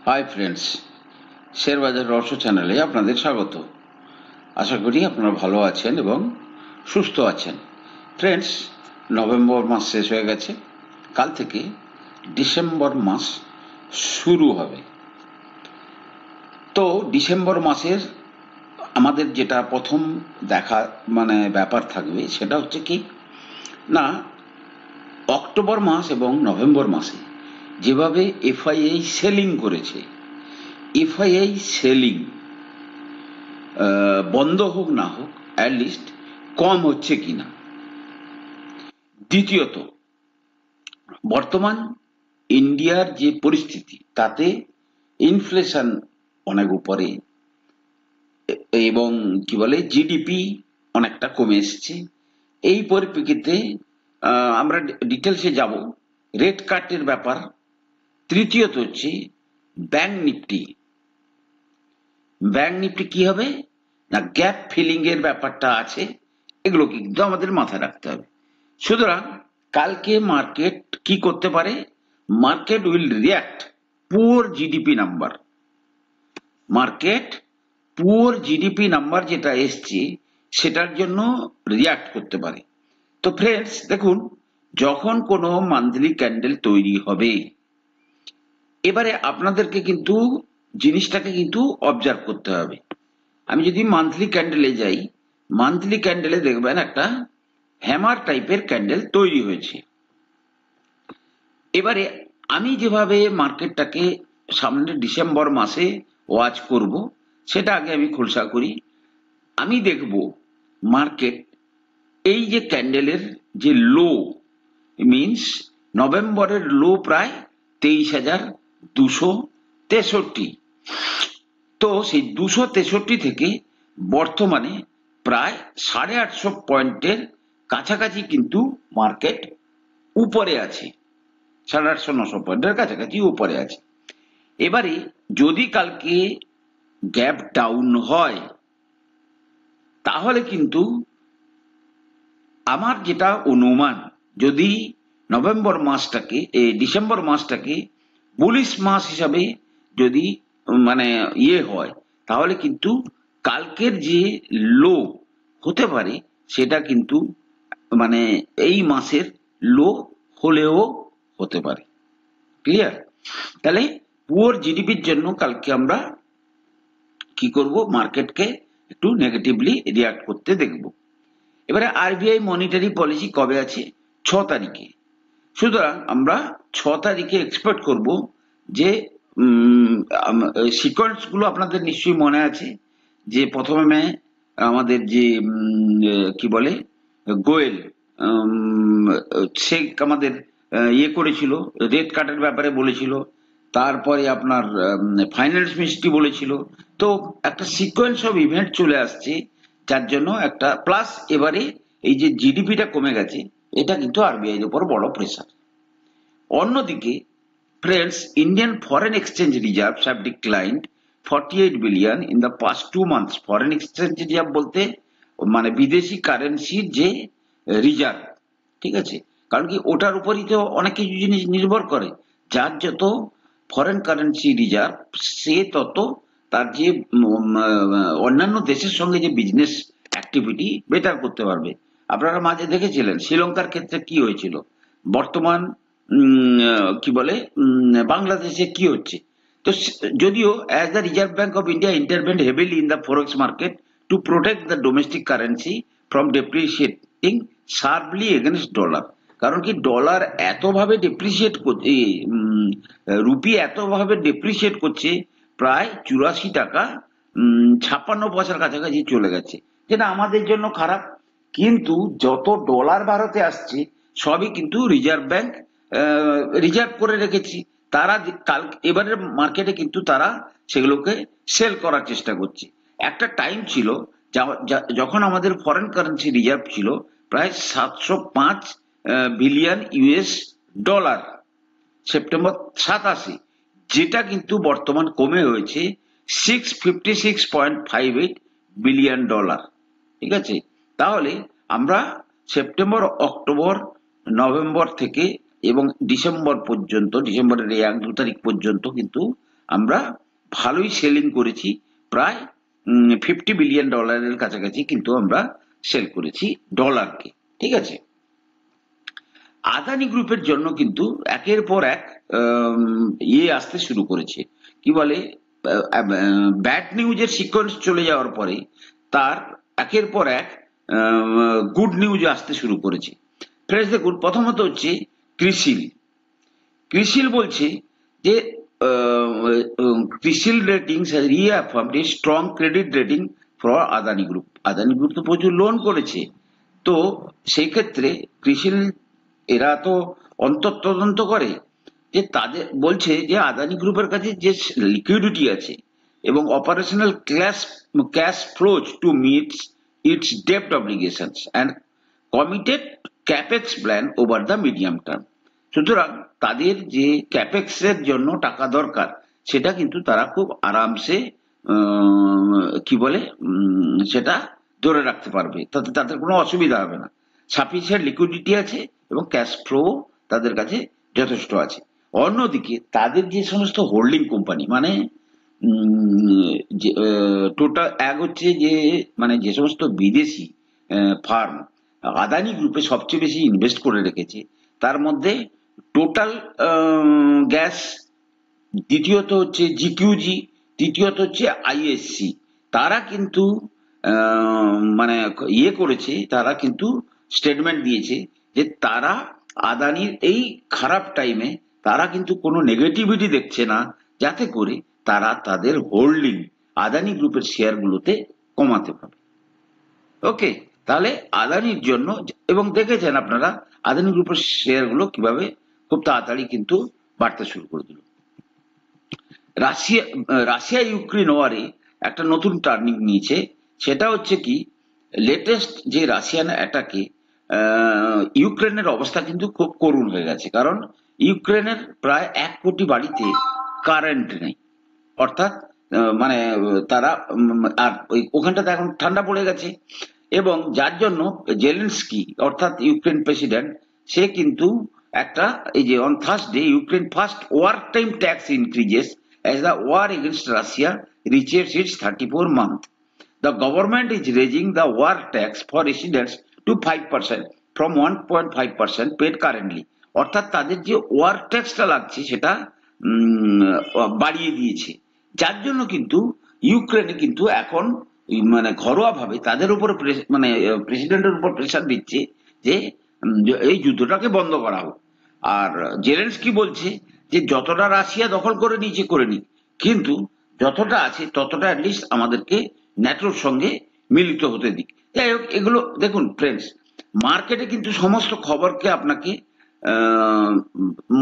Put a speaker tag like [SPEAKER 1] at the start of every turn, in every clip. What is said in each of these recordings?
[SPEAKER 1] Hi friends, share বাজার রহস্য চ্যানেলে আপনাদের স্বাগত। আশা করি আপনারা ভালো আছেন এবং সুস্থ আছেন। ফ্রেন্ডস, নভেম্বর মাস শেষ হয়ে গেছে, কাল থেকে ডিসেম্বর মাস শুরু হবে। তো ডিসেম্বর মাসের আমাদের যেটা প্রথম দেখা ব্যাপার থাকবে সেটা হচ্ছে কি না, অক্টোবর মাস এবং নভেম্বর মাসে যেভাবে এফআইআই সেলিং করেছে, এফআইআই সেলিং বন্ধ হোক না হোক, অ্যাটলিস্ট কম হচ্ছে কিনা। দ্বিতীয়ত, বর্তমান ইন্ডিয়ার যে পরিস্থিতি তাতে ইনফ্লেশন অনেক উপরে এবং কি বলে জিডিপি অনেকটা কমে এসছে। এই পরিপ্রেক্ষিতে আমরা ডিটেলসে যাব, রেট কাটের ব্যাপার। তৃতীয়ত হচ্ছে ব্যাংক নিফটি। ব্যাংক নিফটি কি হবে না, গ্যাপ ফিলিং এর ব্যাপারটা আছে, এগুলো কিন্তু আমাদের মাথায় রাখতে হবে। সুতরাং কালকে মার্কেট কি করতে পারে, market will react poor GDP number. Market poor GDP number যেটা এসছে সেটার জন্য রিয়াক্ট করতে পারে। তো ফ্রেন্ডস দেখুন, যখন কোনো মান্থলি ক্যান্ডেল তৈরি হবে, এবারে আপনাদেরকে কিন্তু জিনিসটাকে কিন্তু অবজার্ভ করতে হবে। আমি যদি মান্থলি ক্যান্ডেলে যাই, মান্থলি ক্যান্ডেলে দেখবেন একটা হ্যামার টাইপের ক্যান্ডেল তৈরি হয়েছে। এবারে আমি যেভাবে মার্কেটটাকে সামনে ডিসেম্বর মাসে ওয়াচ করব সেটা আগে আমি খোলসা করি। আমি দেখব মার্কেট এই যে ক্যান্ডেলের যে লো, মিনস নভেম্বরের লো প্রায় 23,263। তো সেই 263 থেকে বর্তমানে প্রায় 850 পয়েন্টের কাছাকাছি কিন্তু মার্কেট উপরে আছে, 850-900 পয়েন্টের কাছাকাছি উপরে আছে। এবারে যদি কালকে গ্যাপ ডাউন হয়, তাহলে কিন্তু আমার যেটা অনুমান, যদি নভেম্বর মাসটাকে ডিসেম্বর মাসটাকে বুলিশ মাস হিসাবে যদি হয়, তাহলে কিন্তু কালকের যে লো হতে পারে সেটা কিন্তু এই মাসের লো হলেও হতে পারে। ক্লিয়ার? তাহলে পুয়ার জিডিপির জন্য কালকে আমরা কি করব, মার্কেটকে একটু নেগেটিভলি রিয়াক্ট করতে দেখব। এবারে আরবিআই মনিটারি পলিসি কবে আছে? 6 তারিখে। সুতরাং আমরা 6 তারিখে এক্সপেক্ট করব যে সিকোয়েন্স গুলো আপনাদের নিশ্চয়ই মনে আছে, যে প্রথমে আমাদের যে কি বলে গোয়েল সে আমাদের করেছিল, রেট কাটের ব্যাপারে বলেছিল, তারপরে আপনার ফাইন্যান্স মিনিস্ট্রি বলেছিল। তো একটা সিকোয়েন্স অফ ইভেন্ট চলে আসছে, যার জন্য একটা প্লাস এবারে এই যে জিডিপিটা কমে গেছে, এটা কিন্তু আরবিআই এর উপর বড় প্রেসার। অন্যদিকে friends, Indian foreign exchange reserves have declined 48 billion in the past 2 months. Foreign exchange reserve বলতে বিদেশি কারেন্সির যে রিজার্ভ, ঠিক আছে? কারণ কি, ওটার উপরই তো অনেক কিছু জিনিস নির্ভর করে। যার যত ফরেন কারেন্সি রিজার্ভ, সে তত তার যে অন্যান্য দেশের সঙ্গে যে বিজনেস অ্যাক্টিভিটি বেটার করতে পারবে। আপনারা মাঝে দেখেছিলেন শ্রীলঙ্কার ক্ষেত্রে কি হয়েছিল, বর্তমান কি বলে বাংলাদেশে কি হচ্ছে। তো যদিও as the reserve bank of India intervened heavily in the forex market to protect the domestic currency from depreciating sharply against dollar. কারণ কি, ডলার এতভাবে ডেপ্রিসিয়েট করছে, রুপি এতভাবে ডেপ্রিসিয়েট করছে, প্রায় 84 টাকা 56 পয়সার কাছাকাছি চলে গেছে, যেটা আমাদের জন্য খারাপ। কিন্তু যত ডলার ভারতে আসছে সবই কিন্তু রিজার্ভ ব্যাংক রিজার্ভ করে রেখেছি। তারা এবারের মার্কেটে কিন্তু তারা সেগুলোকে সেল করার চেষ্টা করছে। একটা টাইম ছিল যখন আমাদের ফরেন কারেন্সি রিজার্ভ ছিল প্রায় 705 বিলিয়ন ইউএস ডলার, সেপ্টেম্বর 87, যেটা কিন্তু বর্তমান কমে হয়েছে 656.58 বিলিয়ন ডলার। ঠিক আছে? তাহলে আমরা সেপ্টেম্বর, অক্টোবর, নভেম্বর থেকে এবং ডিসেম্বর পর্যন্ত, ডিসেম্বরের 1-2 তারিখ পর্যন্ত কিন্তু আমরা ভালোই সেলিং করেছি, প্রায় $50 বিলিয়ন কাছাকাছি কিন্তু আমরা সেল করেছি ডলারকে। ঠিক আছে, আদানি গ্রুপের জন্য কিন্তু একের পর এক আসতে শুরু করেছে, কি বলে, ব্যাড নিউজের সিকোয়েন্স চলে যাওয়ার পরে তার একের পর এক গুড নিউজ আসতে শুরু করেছে। ফ্রেন্ডস দেখুন, প্রথমত হচ্ছে ক্রিসিল। ক্রিসিল বলছে যে CRISIL ratings has reaffirmed a strong credit rating for Adani group. Adani group তো প্রচুর লোন করেছে, তো সেই ক্ষেত্রে ক্রিসিল এরা তো অন্তর্তদন্ত করে, যে তাদের বলছে যে আদানি গ্রুপের কাছে যে লিকুইডিটি আছে এবং operational cash flows to meets its ডেপ্ট obligations and committed capex plan over the medium term. সুতরাং তাদের যে ক্যাপেক্স এর জন্য টাকা দরকার সেটা কিন্তু তারা খুব আরামসে কি বলে সেটা ধরে রাখতে পারবে, তাতে তাদের কোনো অসুবিধা হবে না। সাফিসিয়েন্ট লিকুইডিটি আছে এবং ক্যাশ ফ্লো তাদের কাছে যথেষ্ট আছে। অন্যদিকে তাদের যে সমস্ত হোল্ডিং কোম্পানি, মানে টোটাল এক হচ্ছে যে মানে যে সমস্ত বিদেশি ফার্ম আদানি গ্রুপে সবচেয়ে বেশি ইনভেস্ট করে রেখেছে, তার মধ্যে টোটাল গ্যাস, দ্বিতীয়ত হচ্ছে জিকিউজি, তৃতীয়ত হচ্ছে আইএসসি। তারা কিন্তু মানে করেছে, তারা কিন্তু স্টেটমেন্ট দিয়েছে যে তারা আদানির এই খারাপ টাইমে তারা কিন্তু কোনো নেগেটিভিটি দেখছে না, যাতে করে তারা তাদের হোল্ডিং আদানি গ্রুপের শেয়ারগুলোতে কমাতে পারে। ওকে, তাহলে আদানির জন্য, এবং দেখেছেন আপনারা আদানি গ্রুপের শেয়ারগুলো কিভাবে খুব তাড়াতাড়ি কিন্তু বাড়তে শুরু করে দিল। রাশিয়া ইউক্রেন ওয়ারে একটা নতুন টার্নিং নিয়েছে, সেটা হচ্ছে কি, লেটেস্ট যে রাশিয়ান অ্যাটাকে ইউক্রেনের অবস্থা কিন্তু খুব করুণ হয়ে গেছে, কারণ ইউক্রেনের প্রায় 1 কোটি বাড়িতে কারেন্ট নেই, অর্থাৎ মানে তারা আর ওখানটাতে এখন ঠান্ডা পড়ে গেছে, এবং যার জন্য জেলেনস্কি অর্থাৎ ইউক্রেন প্রেসিডেন্ট সে কিন্তু একটা এই যে on Thursday Ukraine first war time tax increases as the war against Russia reaches its 34th month. The government is raising the war tax for residents to 5% from 1.5% paid currently. অর্থাৎ তাদের যে war ট্যাক্সটা লাগছে সেটা বাড়িয়ে দিয়েছে, যার জন্য কিন্তু ইউক্রেনে কিন্তু এখন মানে ঘরোয়া ভাবে তাদের উপর মানে প্রেসিডেন্টের উপর প্রেসার দিচ্ছে যে এই যুদ্ধটাকে বন্ধ করা হোক। আর জেলেনস্কি বলছে যে যতটা রাশিয়া দখল করে নিয়েছে করে নিক, কিন্তু যতটা আছে ততটা অ্যাটলিস্ট আমাদেরকে ন্যাটোর সঙ্গে মিলিত হতে দিক। যাই হোক, এগুলো দেখুন ফ্রেন্ডস, মার্কেটে কিন্তু সমস্ত খবরকে আপনাকে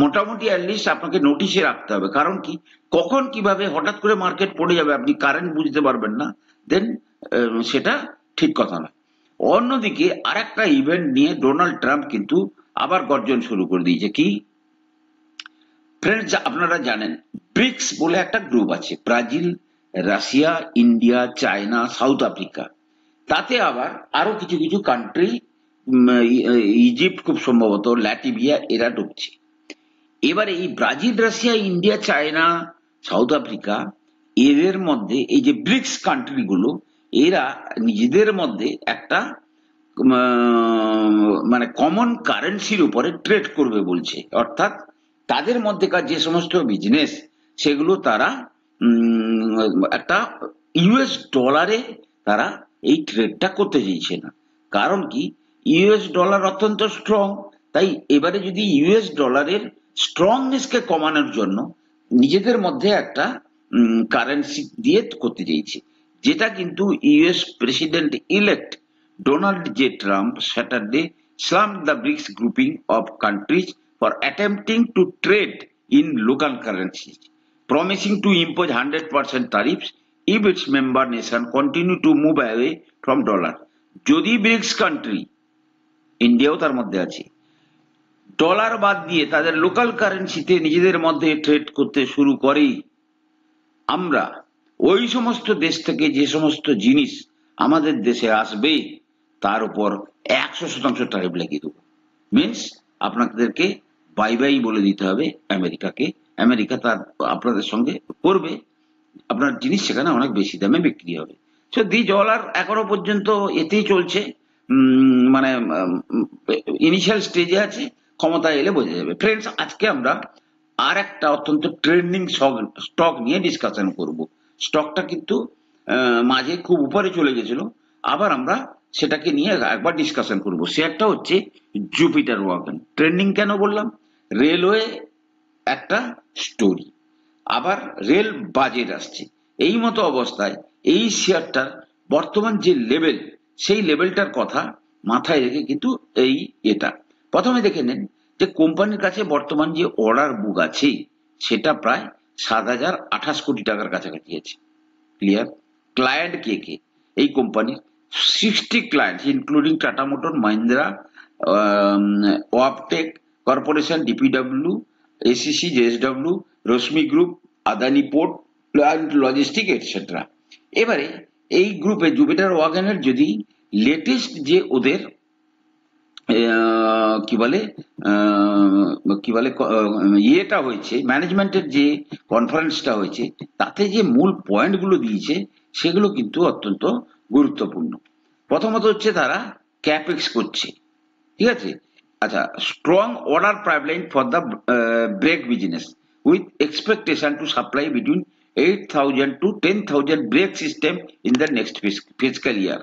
[SPEAKER 1] মোটামুটি অ্যাটলিস্ট আপনাকে নোটিশে রাখতে হবে, কারণ কি কখন কিভাবে হঠাৎ করে মার্কেট পড়ে যাবে আপনি কারেন্ট বুঝতে পারবেন না, দেন সেটা ঠিক কথা নয়। অন্যদিকে আর একটা ইভেন্ট নিয়ে ডোনাল্ড ট্রাম্প কিন্তু আবার গর্জন শুরু করে দিয়েছে। কি ফ্রেন্ডস, আপনারা জানেন ব্রিক্স বলে একটা গ্রুপ আছে, Brazil, Russia, India, China, south Africa, তাতে আবার আরো কিছু কিছু কান্ট্রি, ইজিপ্ট খুব সম্ভবত, ল্যাটভিয়া, এরা ঢুকছে। এবারে এই Brazil, Russia, India, China, south Africa, এদের মধ্যে এই যে ব্রিক্স কান্ট্রিগুলো, এরা নিজেদের মধ্যে একটা মানে কমন কারেন্সির উপরে ট্রেড করবে বলছে, অর্থাৎ তাদের মধ্যেকার যে সমস্ত বিজনেস সেগুলো তারা একটা ইউএস ডলারে তারা এই ট্রেডটা করতে চাইছে না, কারণ কি ইউএস ডলার অত্যন্ত স্ট্রং, তাই এবারে যদি ইউএস ডলারের স্ট্রংনেসকে কমানোর জন্য নিজেদের মধ্যে একটা কারেন্সি দিয়ে করতে চাইছে, যেটা কিন্তু US president elect Donald J. Trump Saturday slammed the BRICS grouping of countries for attempting to trade in local currencies, promising to impose 100% tariffs if its member nation continue to move away from dollar. যদি bricks country, ইন্ডিয়াও তার মধ্যে আছে, dollar বাদ দিয়ে তাদের local কারেন্সিতে নিজেদের মধ্যে trade করতে শুরু করে, আমরা ওই সমস্ত দেশ থেকে যে সমস্ত জিনিস আমাদের দেশে আসবে তার উপর 100% ট্যারিফ লাগিয়ে দেবো। মিনস আপনাদেরকে বাই বাই বলে দিতে হবে আমেরিকাকে, আমেরিকা তার আপনাদের সঙ্গে করবে, আপনার জিনিস সেখানে অনেক বেশি দামে বিক্রি হবে। সো দিজ অল আর এখনো পর্যন্ত এতেই চলছে, মানে ইনিশিয়াল স্টেজে আছে, ক্ষমতায় এলে বোঝা যাবে। ফ্রেন্ডস, আজকে আমরা আর একটা অত্যন্ত ট্রেন্ডিং স্টক নিয়ে ডিসকাশন করব। স্টকটা কিন্তু মাঝে খুব উপরে চলে গেছিল, আবার আমরা সেটাকে নিয়ে একবার ডিসকাশন করব। শেয়ারটা হচ্ছে জুপিটার ওয়াগন। ট্রেন্ডিং কেন বললাম? রেলওয়ে একটা স্টোরি, আবার রেল বাজেট আসছে, এই মতো অবস্থায় এই শেয়ারটার বর্তমান যে লেভেল, সেই লেভেলটার কথা মাথায় রেখে কিন্তু এই এটা প্রথমে দেখে নেন যে কোম্পানির কাছে বর্তমান যে অর্ডার বুক আছে সেটা প্রায় 7,028 কোটি টাকার কাছাকাছি আছে। ক্লিয়ার? ক্লায়েন্ট কে কে এই কোম্পানির? 60 client including Tata motor, Mahindra, Wabtec corporation, DPW, ACC, JSW, Rashmi group, Adani port plant logistic etcetera. এবারে এই গ্রুপে জুপিটার ওয়াগনের যদি লেটেস্ট যে ওদের কি বলে ইয়েটা হয়েছে, ম্যানেজমেন্টের যে কনফারেন্সটা হয়েছে, তাতে যে মূল পয়েন্টগুলো দিয়েছে সেগুলো কিন্তু অত্যন্ত গুরুত্বপূর্ণ। প্রথমত হচ্ছে তারা ক্যাপেক্স করছে, ঠিক আছে? আচ্ছা, strong order pipeline for the break business with expectation to supply between 8,000 to 10,000 brake system in the next fiscal year.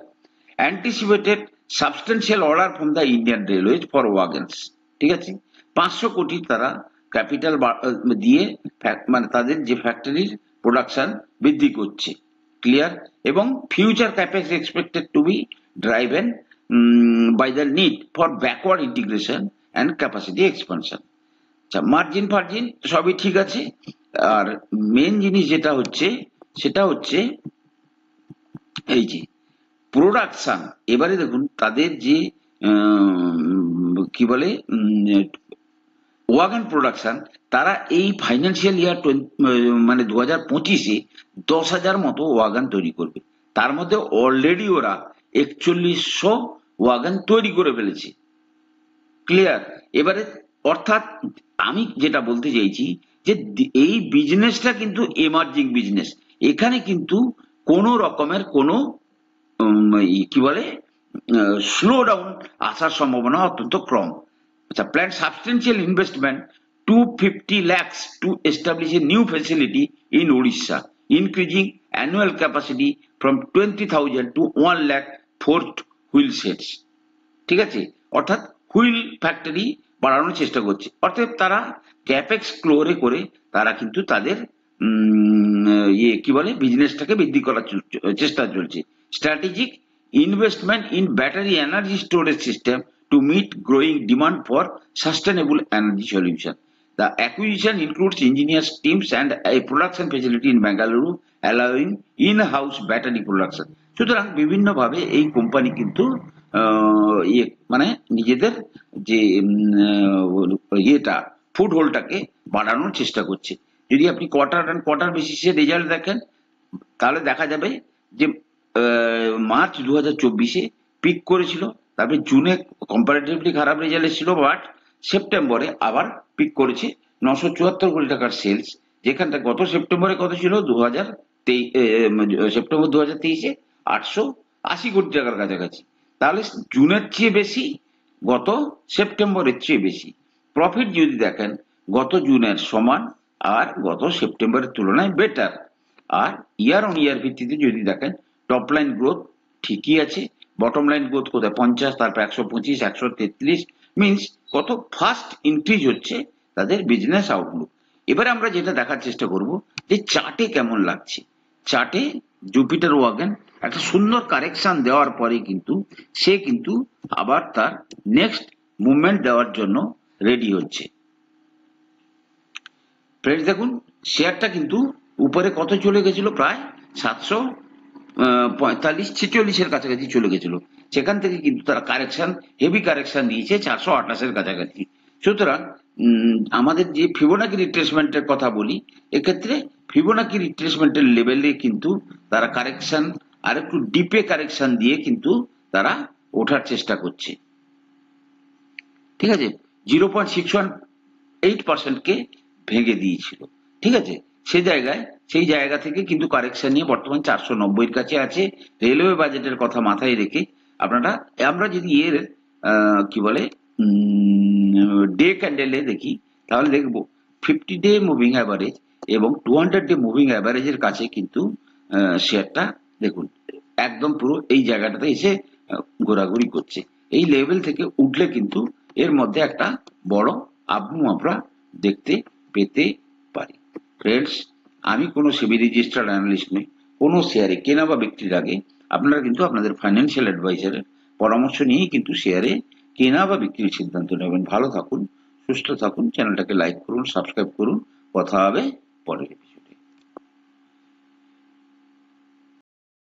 [SPEAKER 1] Anticipated substantial order from the Indian Railways for wagons, ঠিক আছে? 500 কোটি তারা ক্যাপিটাল দিয়ে মানে তাদের যে ফ্যাক্টরির প্রোডাকশন বৃদ্ধি করছে। ক্লিয়ার? এবং future capex expected to be driven by the need for backward integration and capacity expansion. আচ্ছা, মার্জিন ফার্জিন সবই ঠিক আছে, আর মেন জিনিস যেটা হচ্ছে সেটা হচ্ছে এই যে প্রোডাকশন। এবারে দেখুন তাদের যে কি বলে ওয়াগন প্রোডাকশন, তারা এই ফাইন্যান্সিয়াল ইয়ার মানে 2025-এ 10,000 মতো ওয়াগন তৈরি করবে। তার মধ্যে অলরেডি ওরা 4100 ওয়াগন তৈরি করে ফেলেছে। ক্লিয়ার? এবারে অর্থাৎ আমি যেটা বলতে চাইছি যে এই বিজনেসটা কিন্তু এমার্জিং বিজনেস, এখানে কিন্তু কোনো রকমের কোনো কি বলে স্লো ডাউন আসার সম্ভাবনা অত্যন্ত কম। আচ্ছা, plan substantial investment 250 lakhs to establish a new facility in Odisha, increasing annual capacity from 20,000 to 1 lakh fourth wheel sets, ঠিক আছে? অর্থাৎ হুইল ফ্যাক্টরি বাড়ানোর চেষ্টা করছে, অর্থাৎ তারা ক্যাপেক্স করে তারা কিন্তু তাদের কি বলে বিজনেসটাকে বৃদ্ধি করার চেষ্টা চলছে। Strategic investment in battery energy storage system to meet growing demand for sustainable energy solution. The acquisition includes engineers teams and a production facility in Bengaluru, allowing in-house battery production. সুতরাং বিভিন্নভাবে এই কোম্পানি কিন্তু মানে নিজেদের যে ইয়েটা food হোল্ডটাকে বাড়ানোর চেষ্টা করছে। যদি আপনি কোয়ার্টার বেসিসে রেজাল্ট দেখেন তাহলে দেখা যাবে যে মার্চ 2024-এ পিক করেছিল, তারপরে জুনে কম্পারেটিভলি খারাপ রেজাল্ট এসেছিল, বাট সেপ্টেম্বরে আবার পিক করেছে 974 কোটি টাকার সেলস, যেখানটা গত সেপ্টেম্বরে কত ছিল সেপ্টেম্বর 2023-এ 880 কোটি টাকার কাছাকাছি। তাহলে জুনের চেয়ে বেশি, গত সেপ্টেম্বরের চেয়ে বেশি। প্রফিট যদি দেখেন গত জুনের সমান আর গত সেপ্টেম্বরের তুলনায় বেটার। আর ইয়ার অন ইয়ার ভিত্তিতে যদি দেখেন টপ লাইন গ্রোথ ঠিকই আছে, বটম লাইন গ্রোথ কোথায় 50, তারপর 125, 133, মিনস কত ফাস্ট ইনক্রিজ হচ্ছে তাদের বিজনেস আউটলুক। এবারে আমরা যেটা দেখার চেষ্টা করব যে চার্টে কেমন লাগছে। চার্টে জুপিটার ওয়াগন একটা সুন্দর কারেকশন দেওয়ার পরে কিন্তু সে কিন্তু আবার তার নেক্সট মুভমেন্ট দেওয়ার জন্য রেডি হচ্ছে। ফ্রেন্ডস দেখুন, শেয়ারটা কিন্তু উপরে কত চলে গেছিল, প্রায় 745-46 কাছাকাছি চলে গেছিল, সেখান থেকে কিন্তু তারা কারেকশন, হেভি কারেকশন দিয়েছে 428-এর কাছাকাছি। সুতরাং আমাদের যে ফিবোনাকি রিট্রেসমেন্টের কথা বলি, এক্ষেত্রে ফিবোনাকি রিট্রেসমেন্টের লেভেলে কিন্তু তারা কারেকশন আর একটু ডিপে কারেকশন দিয়ে কিন্তু তারা ওঠার চেষ্টা করছে। ঠিক আছে, 0.618%কে ভেঙে দিয়েছিল, ঠিক আছে। সেই জায়গা থেকে কিন্তু কারেকশন নিয়ে বর্তমান 490-র কাছে আছে। রেলওয়ে বাজেটের কথা মাথায় রেখে আমরা যদি এর কি বলে ডে ক্যান্ডেলে দেখি, তাহলে দেখবো 50-ডে মুভিং অ্যাভারেজ এবং 200-ডে মুভিং অ্যাভারেজের কাছে কিন্তু শেয়ারটা দেখুন একদম পুরো এই জায়গাটাতে এসে ঘোরাঘুরি করছে। এই লেভেল থেকে উঠলে কিন্তু এর মধ্যে একটা বড় আপমুভ আমরা দেখতে পেতে পারি। ফ্রেন্ডস, আমি কোনো সেবি রেজিস্টার্ড অ্যানালিস্ট নই। কোনো শেয়ারে কেনা বা বিক্রির আগে আপনারা কিন্তু আপনাদের ফাইন্যান্সিয়াল অ্যাডভাইজারের পরামর্শ নিয়েই কিন্তু শেয়ারে কেনা বা বিক্রির সিদ্ধান্ত নেবেন। ভালো থাকুন, সুস্থ থাকুন, চ্যানেলটাকে লাইক করুন, সাবস্ক্রাইব করুন। কথা হবে পরের